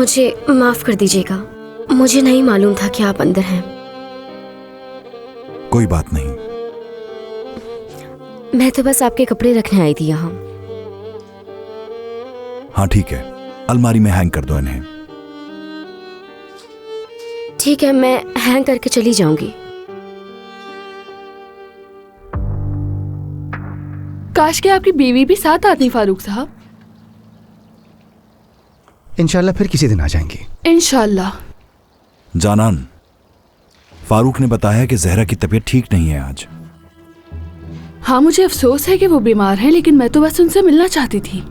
मुझे माफ कर दीजिएगा, मुझे नहीं मालूम था कि आप अंदर हैं। कोई बात नहीं। मैं तो बस आपके कपड़े रखने आई थी यहाँ। हाँ ठीक है, अलमारी में हैंग कर दो इन्हें। ठीक है, मैं हैंग करके चली जाऊंगी। काश के आपकी बीवी भी साथ आती फारूक साहब। इंशाल्लाह फिर किसी दिन आ जाएंगी। इंशाल्लाह। जानान, फारूक ने बताया कि जहरा की तबीयत ठीक नहीं है आज। हाँ मुझे अफसोस है कि वो बीमार हैं, लेकिन मैं तो बस उनसे मिलना चाहती थी।